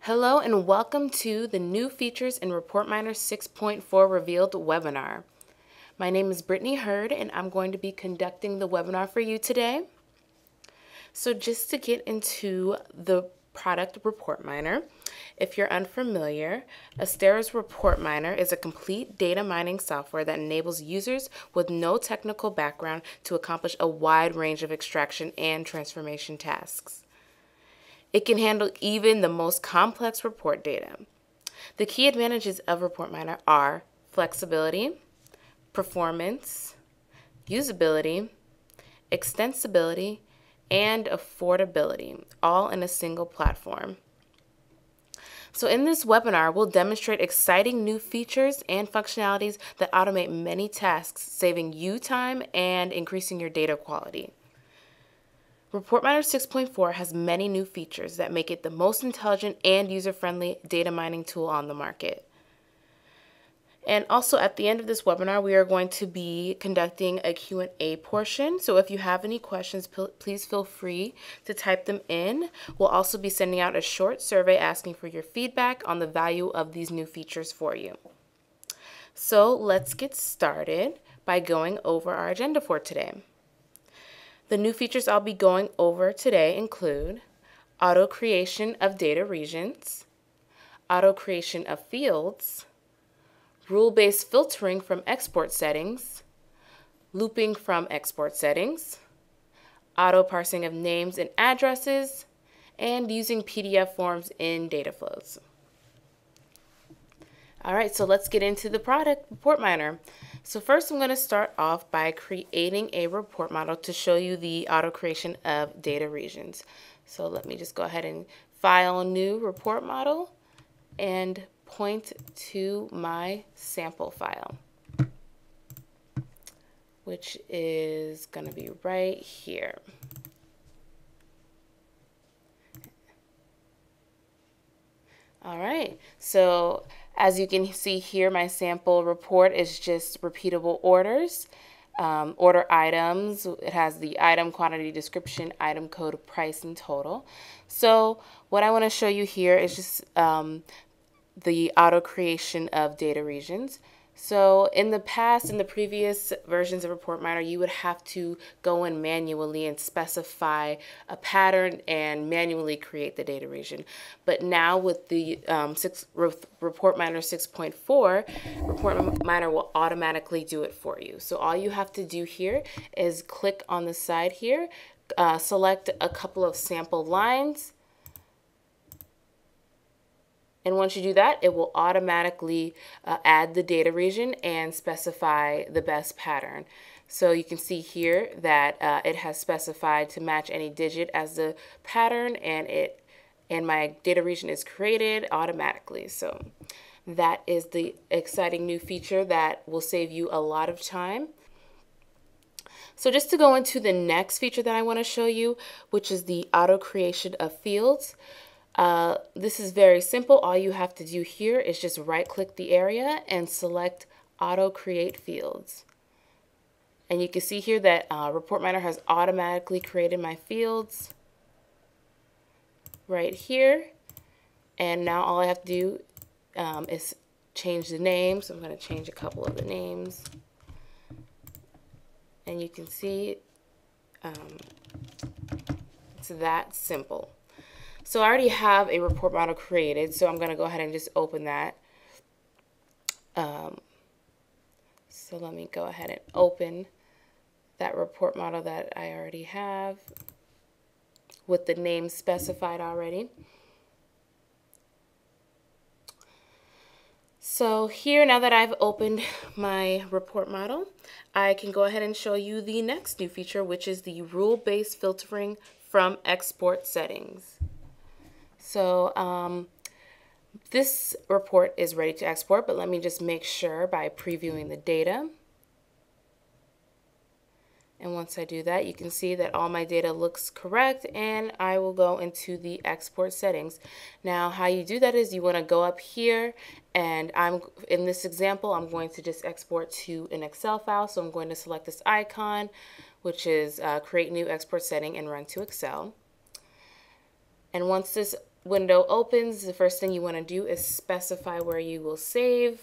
Hello and welcome to the new features in ReportMiner 6.4 revealed webinar. My name is Brittany Hurd and I'm going to be conducting the webinar for you today. So just to get into the product ReportMiner, if you're unfamiliar, Astera's ReportMiner is a complete data mining software that enables users with no technical background to accomplish a wide range of extraction and transformation tasks. It can handle even the most complex report data. The key advantages of ReportMiner are flexibility, performance, usability, extensibility, and affordability, all in a single platform. So in this webinar, we'll demonstrate exciting new features and functionalities that automate many tasks, saving you time and increasing your data quality. ReportMiner 6.4 has many new features that make it the most intelligent and user-friendly data mining tool on the market. And also at the end of this webinar, we are going to be conducting a Q&A portion. So if you have any questions, please feel free to type them in. We'll also be sending out a short survey asking for your feedback on the value of these new features for you. So let's get started by going over our agenda for today. The new features I'll be going over today include auto creation of data regions, auto creation of fields, rule-based filtering from export settings, looping from export settings, auto parsing of names and addresses, and using PDF forms in data flows. All right, so let's get into the product, ReportMiner. So first I'm going to start off by creating a report model to show you the auto creation of data regions. So let me just go ahead and file new report model and point to my sample file, which is going to be right here. All right, so as you can see here, my sample report is just repeatable orders, order items. It has the item quantity description, item code, price, and total. So what I want to show you here is just the auto creation of data regions. So in the past, in the previous versions of ReportMiner, you would have to go in manually and specify a pattern and manually create the data region. But now with the ReportMiner 6.4, ReportMiner will automatically do it for you. So all you have to do here is click on the side here, select a couple of sample lines, and once you do that, it will automatically add the data region and specify the best pattern. So you can see here that it has specified to match any digit as the pattern, and my data region is created automatically. So that is the exciting new feature that will save you a lot of time. So just to go into the next feature that I want to show you, which is the auto creation of fields. This is very simple. All you have to do here is just right-click the area and select Auto Create Fields. And you can see here that ReportMiner has automatically created my fields right here. And now all I have to do is change the name. So I'm going to change a couple of the names. And you can see it's that simple. So I already have a report model created, so I'm going to go ahead and just open that. So let me go ahead and open that report model that I already have with the name specified already. So here, now that I've opened my report model, I can go ahead and show you the next new feature, which is the rule-based filtering from export settings. So this report is ready to export, but let me just make sure by previewing the data. And once I do that, you can see that all my data looks correct, and I will go into the export settings. Now, how you do that is you want to go up here, and in this example, I'm going to just export to an Excel file. So I'm going to select this icon, which is create new export setting and run to Excel. And once this window opens, the first thing you want to do is specify where you will save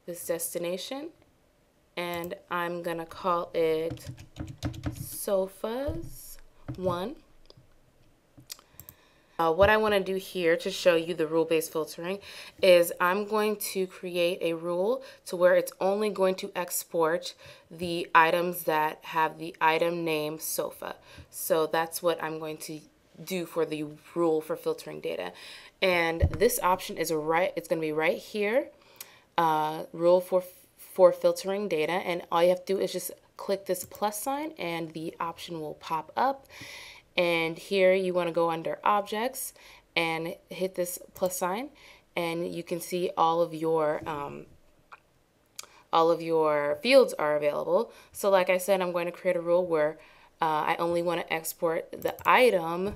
this destination, and I'm gonna call it sofas 1. What I want to do here to show you the rule-based filtering is I'm going to create a rule to where it's only going to export the items that have the item name sofa. So that's what I'm going to do for the rule for filtering data. And this option is it's going to be right here, rule for filtering data, and all you have to do is just click this plus sign and the option will pop up. And here you want to go under objects and hit this plus sign, and you can see all of your fields are available. So like I said, I'm going to create a rule where I only want to export the item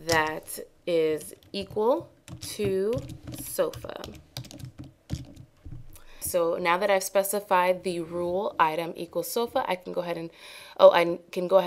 that is equal to sofa. So now that I've specified the rule item equals sofa, I can go ahead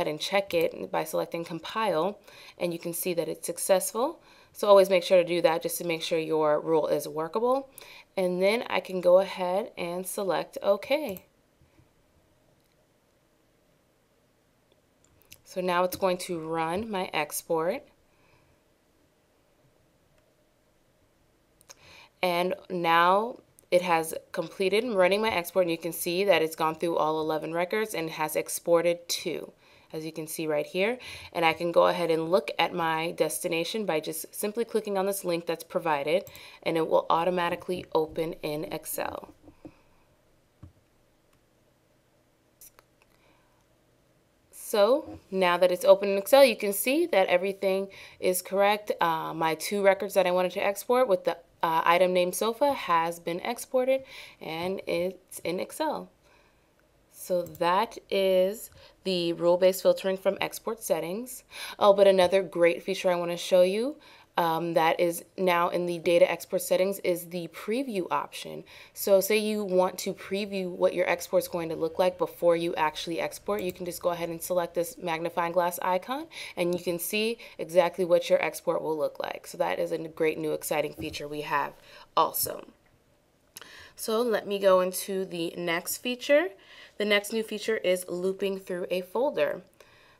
and check it by selecting compile, and you can see that it's successful. So always make sure to do that just to make sure your rule is workable. And then I can go ahead and select OK. So now it's going to run my export. And now it has completed running my export, and you can see that it's gone through all 11 records and has exported 2, as you can see right here. And I can go ahead and look at my destination by just simply clicking on this link that's provided, and it will automatically open in Excel. So now that it's open in Excel, you can see that everything is correct. My 2 records that I wanted to export with the item name sofa has been exported, and it's in Excel. So that is the rule-based filtering from export settings. Oh, but another great feature I want to show you that is now in the data export settings is the preview option. So say you want to preview what your export is going to look like before you actually export, you can just go ahead and select this magnifying glass icon, and you can see exactly what your export will look like. So that is a great new exciting feature we have also. So let me go into the next feature. The next new feature is looping through a folder.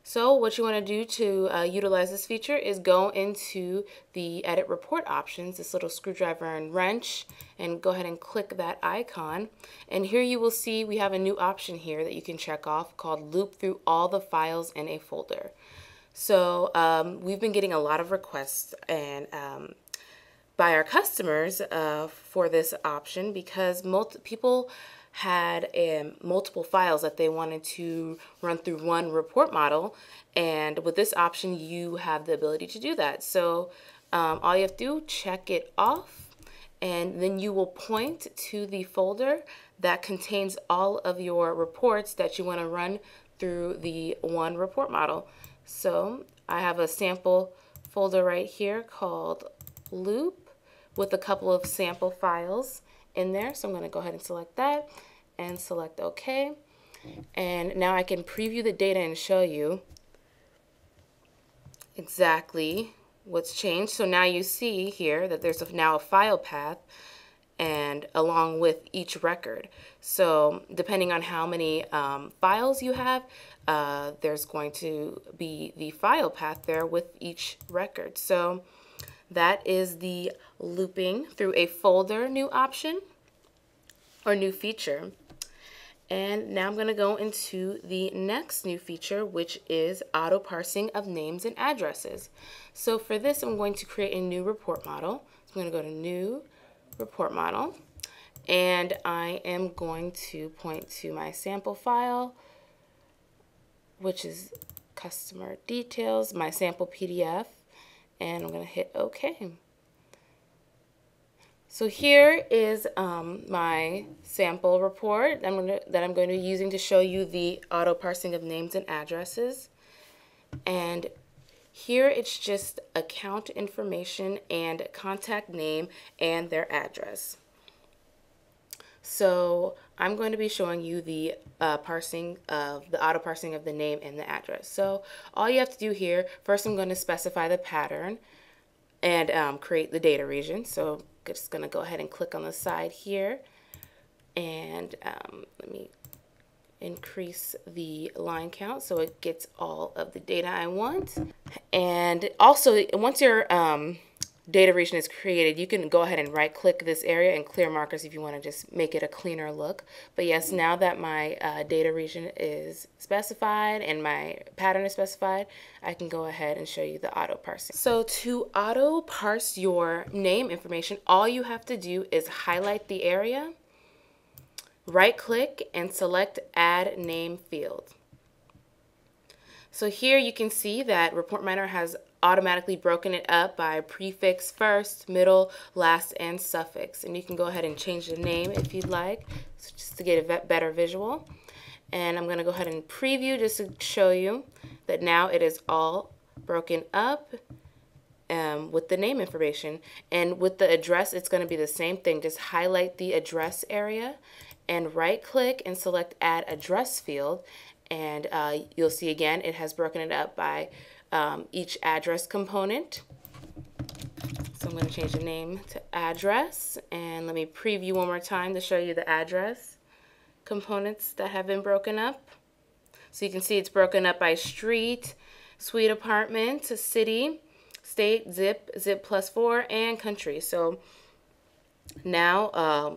So what you want to do to utilize this feature is go into the edit report options, this little screwdriver and wrench, and go ahead and click that icon. And here you will see we have a new option here that you can check off called loop through all the files in a folder. So we've been getting a lot of requests and by our customers for this option because people had multiple files that they wanted to run through one report model, and with this option you have the ability to do that. So all you have to do, check it off, and then you will point to the folder that contains all of your reports that you want to run through the one report model. So I have a sample folder right here called loop with a couple of sample files in there. So I'm going to go ahead and select that and select OK. And now I can preview the data and show you exactly what's changed. So now you see here that there's now a file path and along with each record. So depending on how many files you have, there's going to be the file path there with each record. So that is the looping through a folder new option or new feature. And now I'm going to go into the next new feature, which is auto parsing of names and addresses. So for this, I'm going to create a new report model. So I'm going to go to new report model, and I am going to point to my sample file, which is customer details, my sample PDF, and I'm going to hit OK. So here is my sample report that I'm going to be using to show you the auto parsing of names and addresses. And here it's just account information and contact name and their address. So I'm going to be showing you the auto parsing of the name and the address. So all you have to do here, first I'm going to specify the pattern. and create the data region. So I'm just going to go ahead and click on the side here, and let me increase the line count so it gets all of the data I want. And also, once your data region is created, you can go ahead and right click this area and clear markers if you want to just make it a cleaner look. But yes, now that my data region is specified and my pattern is specified, I can go ahead and show you the auto parsing. So to auto parse your name information, all you have to do is highlight the area, right click, and select Add Name Field. So here you can see that ReportMiner has automatically broken it up by prefix first, middle, last, and suffix. And you can go ahead and change the name if you'd like, so just to get a better visual. And I'm going to go ahead and preview just to show you that now it is all broken up with the name information. And with the address, it's going to be the same thing. Just highlight the address area and right click and select Add Address Field. And you'll see again it has broken it up by each address component. So I'm going to change the name to address, and let me preview one more time to show you the address components that have been broken up. So you can see it's broken up by street, suite apartment, city, state, zip, zip +4, and country. So now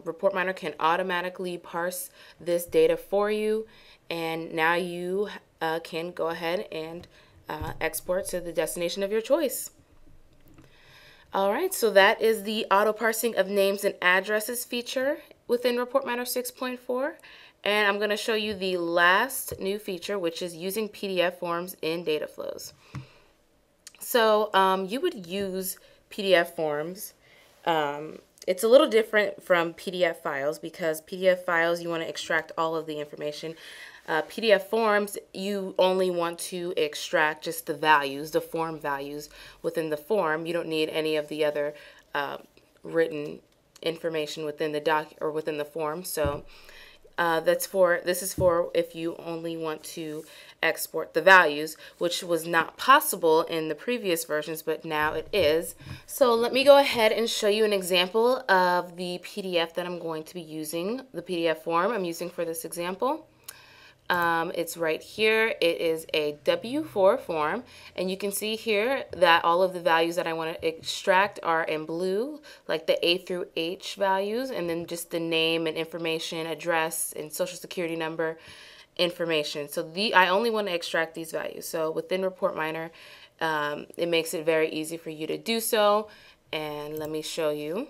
ReportMiner can automatically parse this data for you, and now you can go ahead and export to the destination of your choice. All right, so that is the auto parsing of names and addresses feature within ReportMiner 6.4. And I'm going to show you the last new feature, which is using PDF forms in data flows. So you would use PDF forms. It's a little different from PDF files because PDF files, you want to extract all of the information. PDF forms, you only want to extract just the values, the form values within the form. You don't need any of the other written information within the doc or within the form. So this is for if you only want to export the values, which was not possible in the previous versions, but now it is. So let me go ahead and show you an example of the PDF that I'm going to be using, the PDF form I'm using for this example. It's right here. It is a W4 form, and you can see here that all of the values that I want to extract are in blue, like the A through H values, and then just the name and information, address, and social security number information. So I only want to extract these values. So within ReportMiner, it makes it very easy for you to do so, and let me show you.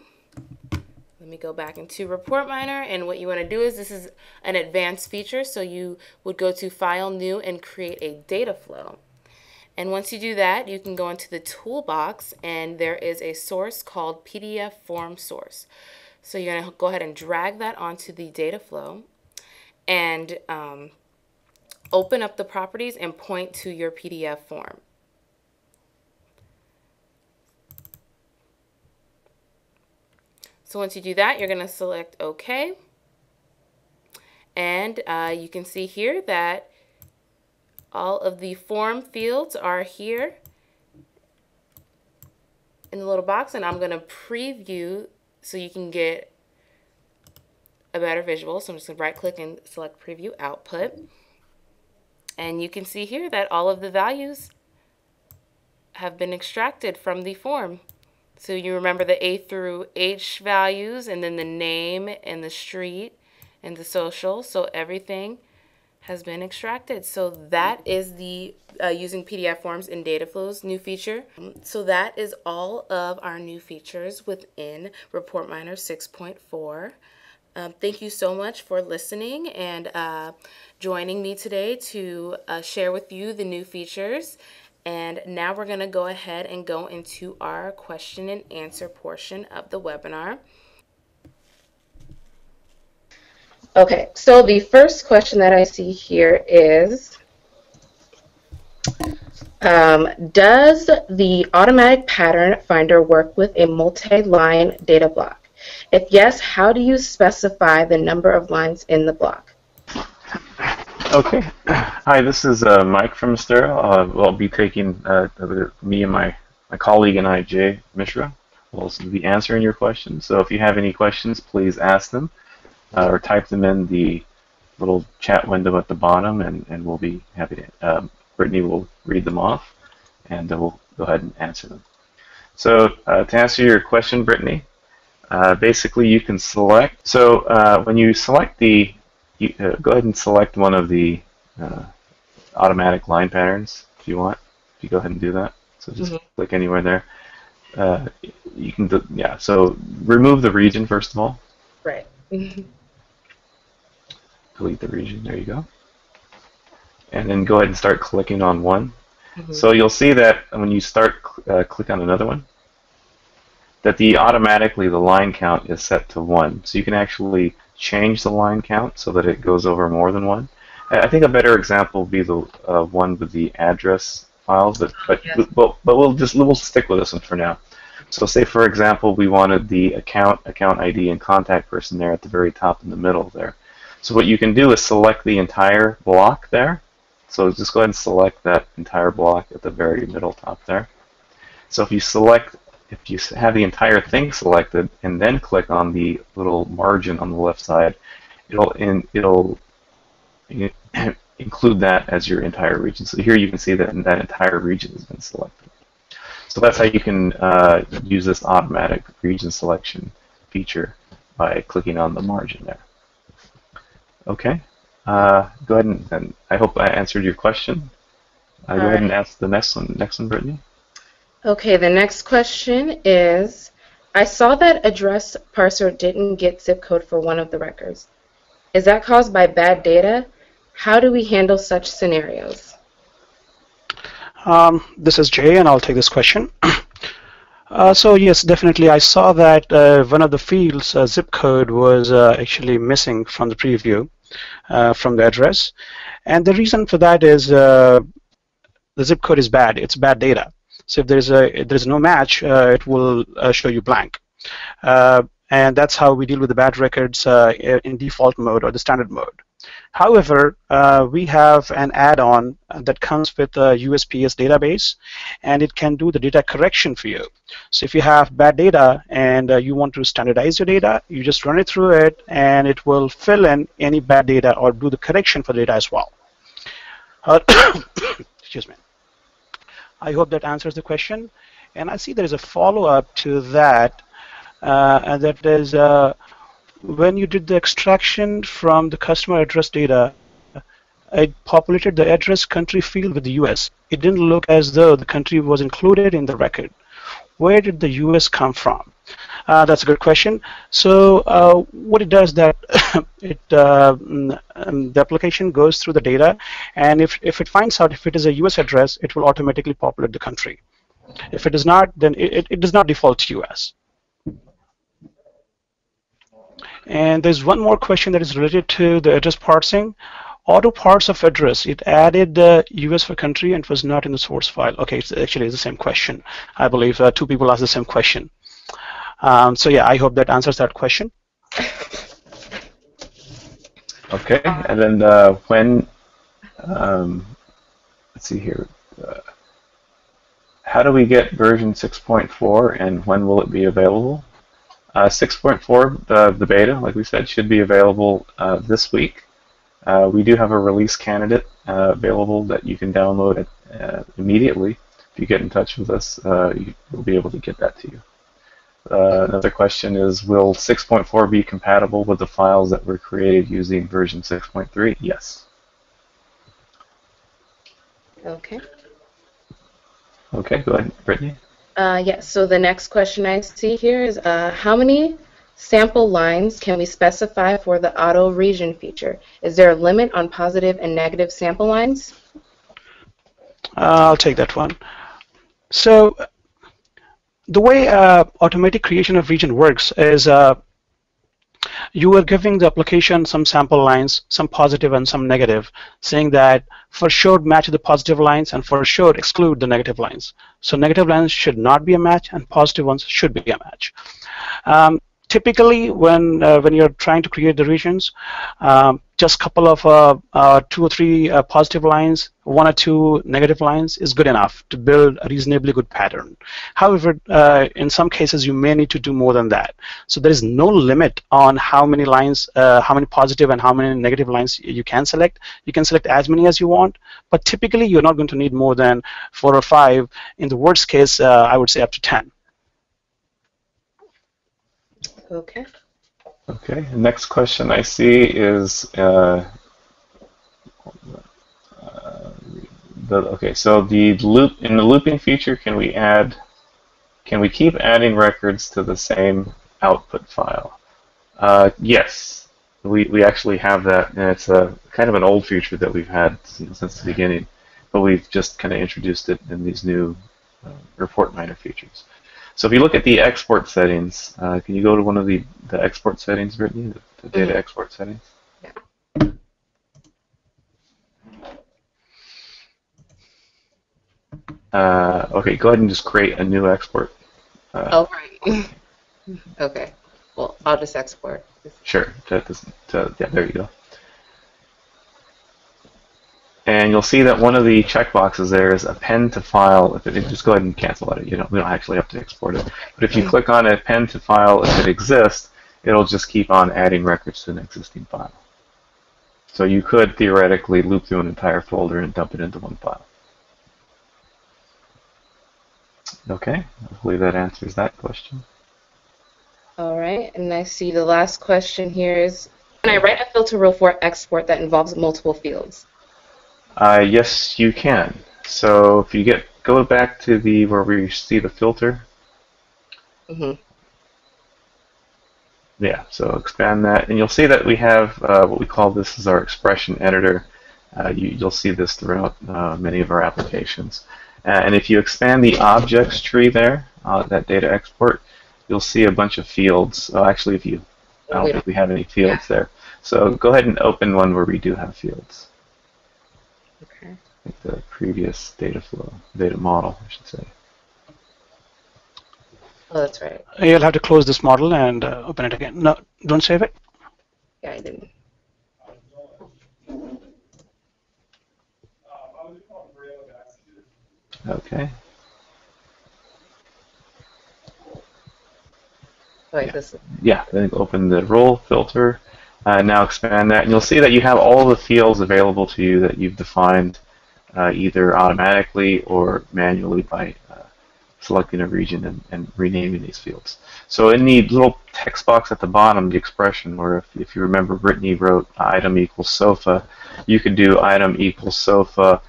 Let me go back into ReportMiner, and what you want to do is, this is an advanced feature, so you would go to File, New, and create a data flow. And once you do that, you can go into the toolbox, and there is a source called PDF Form Source. So you're going to go ahead and drag that onto the data flow, and open up the properties and point to your PDF form. So once you do that, you're going to select OK. And you can see here that all of the form fields are here in the little box. And I'm going to preview so you can get a better visual. So I'm just going to right click and select Preview Output. And you can see here that all of the values have been extracted from the form. So you remember the A through H values, and then the name and the street and the social. So everything has been extracted. So that is the using PDF forms in data flows new feature. So that is all of our new features within ReportMiner 6.4. Thank you so much for listening and joining me today to share with you the new features. And now we're going to go ahead and go into our question and answer portion of the webinar. Okay, so the first question that I see here is, does the automatic pattern finder work with a multi-line data block? If yes, how do you specify the number of lines in the block? Okay. Hi, this is Mike from Astera. I'll be taking me and my My colleague and I, Jay Mishra, will also be answering your questions. So if you have any questions, please ask them or type them in the little chat window at the bottom, and we'll be happy to. Brittany will read them off, and we'll go ahead and answer them. So to answer your question, Brittany, basically you can select. So when you select the, go ahead and select one of the automatic line patterns if you want. If you go ahead and do that. So just click anywhere there. You can do, yeah. So remove the region first of all. Right. Delete the region. There you go. And then go ahead and start clicking on one. So you'll see that when you start click on another one, that automatically the line count is set to 1. So you can actually change the line count so that it goes over more than 1. I think a better example would be the one with the address files, but we'll stick with this one for now. So say for example we wanted the account ID, and contact person there at the very top in the middle there. So what you can do is select the entire block there. So just go ahead and select that entire block at the very middle top there. So if you have the entire thing selected and then click on the little margin on the left side, it'll include that as your entire region. So here you can see that that entire region has been selected. So that's how you can use this automatic region selection feature by clicking on the margin there. Okay. Go ahead and I hope I answered your question. Go ahead and ask the next one. Next one, Brittany. Okay, the next question is, I saw that address parser didn't get zip code for one of the records. Is that caused by bad data? How do we handle such scenarios? This is Jay, and I'll take this question. So yes, definitely I saw that one of the fields, zip code, was actually missing from the preview. From the address, and the reason for that is the zip code is bad. It's bad data. So if there's no match, it will show you blank, and that's how we deal with the bad records in default mode or the standard mode. However, we have an add-on that comes with a USPS database, and it can do the data correction for you. So if you have bad data and you want to standardize your data, you just run it through it, and it will fill in any bad data or do the correction for the data as well. Excuse me. I hope that answers the question. And I see there is a follow-up to that, and that is when you did the extraction from the customer address data, it populated the address country field with the US. It didn't look as though the country was included in the record. Where did the US come from? That's a good question. So what it does that the application goes through the data, and if it finds out if it is a US address, it will automatically populate the country. If it does not, then it does not default to US. And there's one more question that is related to the address parsing. Auto parse of address, it added the US for country and it was not in the source file. Okay, it's actually the same question. I believe two people asked the same question. So yeah, I hope that answers that question. Okay, and then when, let's see here, how do we get version 6.4 and when will it be available? 6.4, the beta, like we said, should be available this week. We do have a release candidate available that you can download immediately. If you get in touch with us, we'll be able to get that to you. Another question is, will 6.4 be compatible with the files that were created using version 6.3? Yes. Okay. Okay, go ahead, Brittany. Yes, so the next question I see here is, how many sample lines can we specify for the auto region feature? Is there a limit on positive and negative sample lines? I'll take that one. So the way automatic creation of region works is you are giving the application some sample lines, some positive and some negative, saying that for sure match the positive lines and for sure exclude the negative lines. So negative lines should not be a match and positive ones should be a match. Typically, when you're trying to create the regions, just a couple of 2 or 3 positive lines, 1 or 2 negative lines is good enough to build a reasonably good pattern. However, in some cases, you may need to do more than that. So there is no limit on how many lines, how many positive and how many negative lines you can select. You can select as many as you want, but typically you're not going to need more than 4 or 5. In the worst case, I would say up to 10. Okay. Okay, the next question I see is so the loop in the looping feature, can we keep adding records to the same output file? Yes, we actually have that, and it's a kind of an old feature that we've had since the beginning, but we've just kind of introduced it in these new ReportMiner features. So if you look at the export settings, can you go to one of the export settings, Brittany, the data export settings? Yeah. Okay, go ahead and just create a new export. Oh, right. Okay. Well, I'll just export. Sure. Yeah, there you go. And you'll see that one of the checkboxes there is append to file. Just go ahead and cancel it. We don't actually have to export it. But if you click on append to file, if it exists, it'll just keep on adding records to an existing file. So you could theoretically loop through an entire folder and dump it into one file. Okay, hopefully that answers that question. All right, and I see the last question here is, can I write a filter rule for export that involves multiple fields? Yes, you can. So if you go back to where we see the filter. Yeah, so expand that, and you'll see that we have what we call this is our expression editor. You'll see this throughout many of our applications. And if you expand the objects tree there, that data export, you'll see a bunch of fields. Actually, I don't think we have any fields there. So go ahead and open one where we do have fields. Okay. Like the previous data model, I should say. Oh, that's right. You'll have to close this model and open it again. No, don't save it. Yeah, I didn't. Okay. Like this. Yeah, then open the rule filter. Now expand that, and you'll see that you have all the fields available to you that you've defined either automatically or manually by selecting a region and renaming these fields. So in the little text box at the bottom, the expression, or if you remember, Brittany wrote item equals sofa, you could do item equals sofa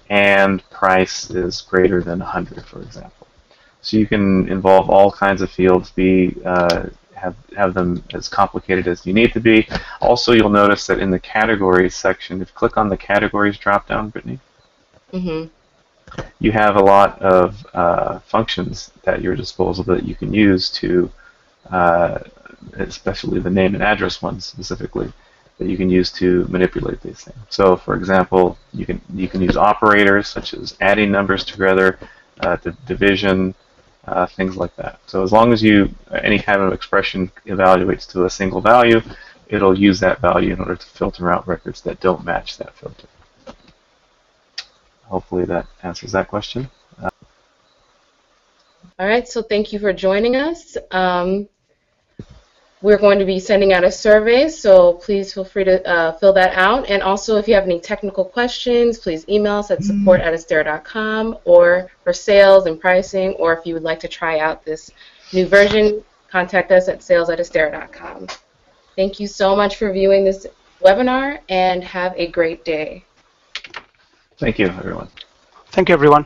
and price is greater than 100, for example. So you can involve all kinds of fields, have them as complicated as you need to be. Also, you'll notice that in the categories section, if you click on the categories drop-down, Brittany, you have a lot of functions at your disposal that you can use to, especially the name and address ones specifically, that you can use to manipulate these things. So, for example, you can use operators such as adding numbers together, division, things like that. So as long as any kind of expression evaluates to a single value, it'll use that value in order to filter out records that don't match that filter. Hopefully that answers that question. All right, so thank you for joining us. We're going to be sending out a survey, so please feel free to fill that out. And also, if you have any technical questions, please email us at support@astera.com, or for sales and pricing, or if you would like to try out this new version, contact us at sales@astera.com. Thank you so much for viewing this webinar, and have a great day. Thank you, everyone. Thank you, everyone.